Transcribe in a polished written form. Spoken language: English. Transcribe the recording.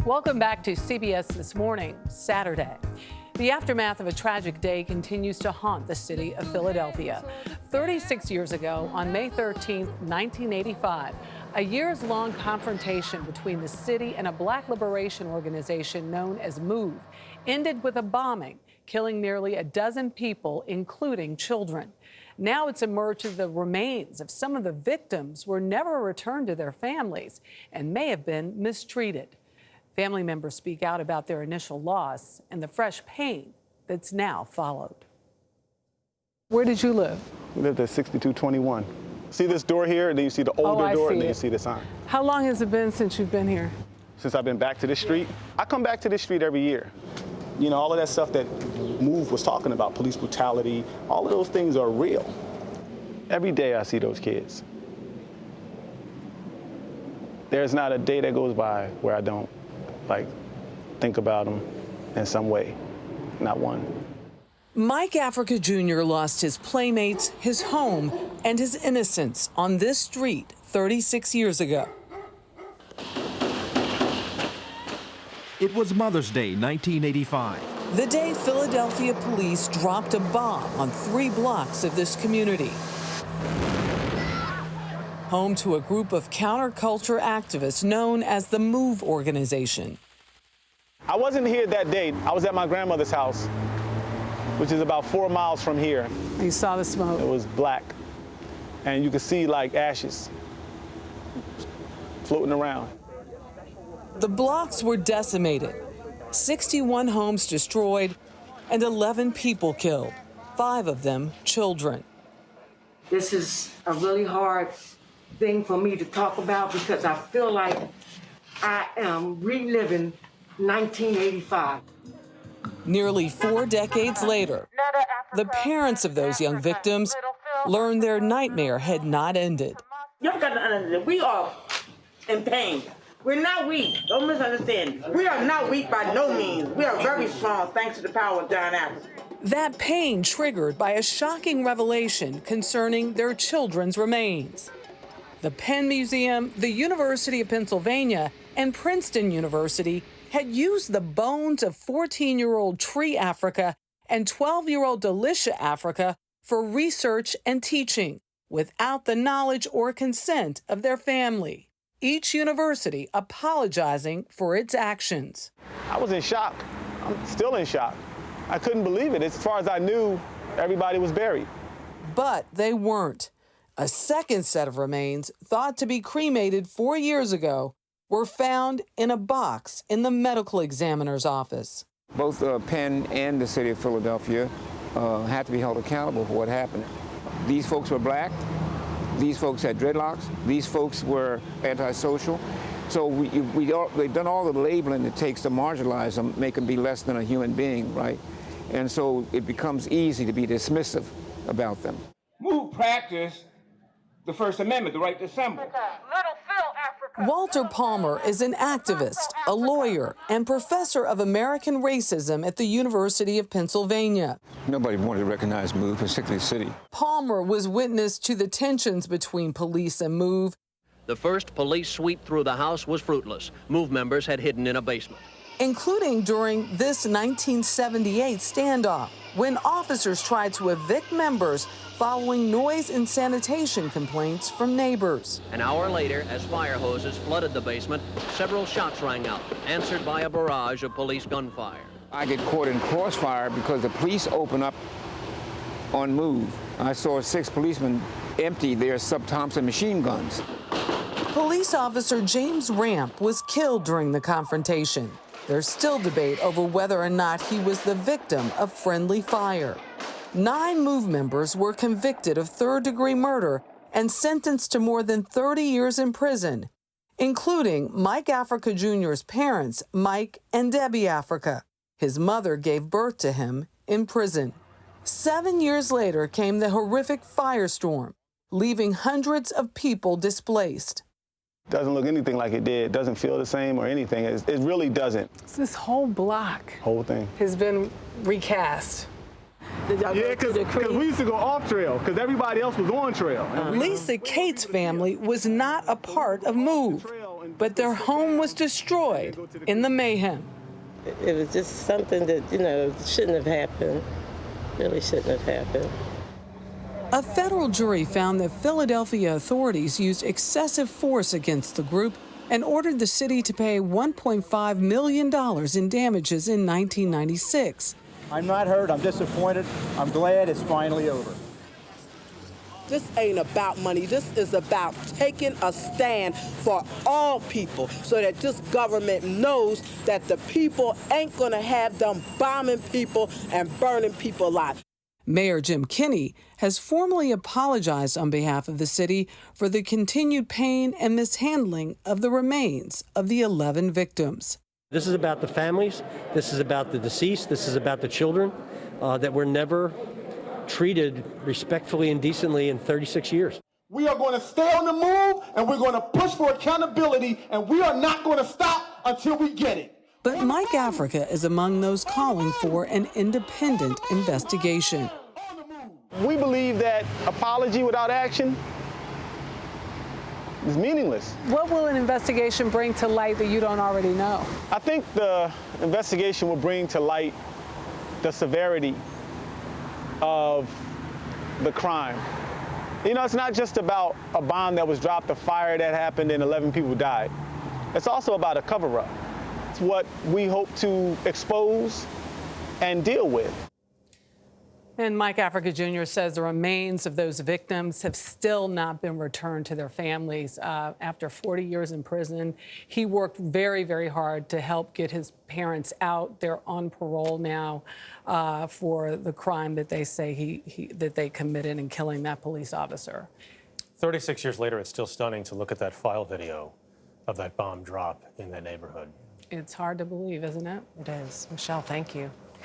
Welcome back to CBS This Morning, Saturday. The aftermath of a tragic day continues to haunt the city of Philadelphia. 36 years ago, on May 13, 1985, a years-long confrontation between the city and a black liberation organization known as MOVE ended with a bombing, killing nearly a dozen people, including children. Now it's emerged that the remains of some of the victims were never returned to their families and may have been mistreated. Family members speak out about their initial loss and the fresh pain that's now followed. Where did you live? We lived at 6221. See this door here, and then you see the older door, and then you see the sign. How long has it been since you've been here? Since I've been back to this street, I come back to this street every year. You know, all of that stuff that MOVE was talking about, police brutality, all of those things are real. Every day I see those kids. There's not a day that goes by where I don't, think about them in some way. Not one. Mike Africa Jr. lost his playmates, his home, and his innocence on this street 36 years ago. It was Mother's Day, 1985. The day Philadelphia police dropped a bomb on 3 blocks of this community. Home to a group of counterculture activists known as the MOVE organization. I wasn't here that day. I was at my grandmother's house, which is about 4 miles from here. You saw the smoke? It was black, and you could see like ashes floating around. The blocks were decimated, 61 homes destroyed, and 11 people killed, 5 of them children. This is a really hard thing for me to talk about because I feel like I am reliving 1985. Nearly 4 decades later, the parents of those young victims learned their nightmare had not ended. Y'all got to understand, we are in pain. We're not weak. Don't misunderstand. We are not weak by no means. We are very strong thanks to the power of John Adams. That pain triggered by a shocking revelation concerning their children's remains. The Penn Museum, the University of Pennsylvania, and Princeton University had used the bones of 14-year-old Tree Africa and 12-year-old Delisha Africa for research and teaching without the knowledge or consent of their family. Each university apologizing for its actions. I was in shock. I'm still in shock. I couldn't believe it. As far as I knew, everybody was buried. But they weren't. A second set of remains, thought to be cremated 4 years ago, were found in a box in the medical examiner's office. Both Penn and the city of Philadelphia had to be held accountable for what happened. These folks were black. These folks had dreadlocks. These folks were antisocial. So they've done all the labeling it takes to marginalize them, make them be less than a human being, right? And so it becomes easy to be dismissive about them. MOVE practice the First Amendment, the right to assemble. Walter Palmer is an activist, a lawyer, and professor of American racism at the University of Pennsylvania. Nobody wanted to recognize MOVE, particularly the city. Palmer was witness to the tensions between police and MOVE. The first police sweep through the house was fruitless. MOVE members had hidden in a basement. Including during this 1978 standoff, when officers tried to evict members following noise and sanitation complaints from neighbors. An hour later, as fire hoses flooded the basement, several shots rang out, answered by a barrage of police gunfire. I get caught in crossfire because the police open up on MOVE. I saw 6 policemen empty their sub-Thompson machine guns. Police officer James Ramp was killed during the confrontation. There's still debate over whether or not he was the victim of friendly fire. 9 MOVE members were convicted of third-degree murder and sentenced to more than 30 years in prison, including Mike Africa Jr.'s parents, Mike and Debbie Africa. His mother gave birth to him in prison. 7 years later came the horrific firestorm, leaving hundreds of people displaced. Doesn't look anything like it did. Doesn't feel the same or anything. It really doesn't. So this whole block Whole thing has been recast. Yeah, because we used to go off trail because everybody else was on trail. Lisa Cates' family was not a part of MOVE. but their home was destroyed in the mayhem. It was just something that, shouldn't have happened. Really shouldn't have happened. A federal jury found that Philadelphia authorities used excessive force against the group and ordered the city to pay $1.5 million in damages in 1996. I'm not hurt. I'm disappointed. I'm glad it's finally over. This ain't about money. This is about taking a stand for all people so that this government knows that the people ain't going to have them bombing people and burning people alive. Mayor Jim Kenney has formally apologized on behalf of the city for the continued pain and mishandling of the remains of the 11 victims. This is about the families. This is about the deceased. This is about the children that were never treated respectfully and decently in 36 years. We are going to stay on the move, and we're going to push for accountability, and we are not going to stop until we get it. But Mike Africa is among those calling for an independent investigation. We believe that apology without action is meaningless. What will an investigation bring to light that you don't already know? I think the investigation will bring to light the severity of the crime. It's not just about a bomb that was dropped, a fire that happened, and 11 people died. It's also about a cover-up. It's what we hope to expose and deal with. And Mike Africa Jr. says the remains of those victims have still not been returned to their families. After 40 years in prison, he worked very, very hard to help get his parents out. They're on parole now for the crime that they say that they committed in killing that police officer. 36 years later, it's still stunning to look at that file video of that bomb drop in that neighborhood. It's hard to believe, isn't it? It is. Michelle, thank you.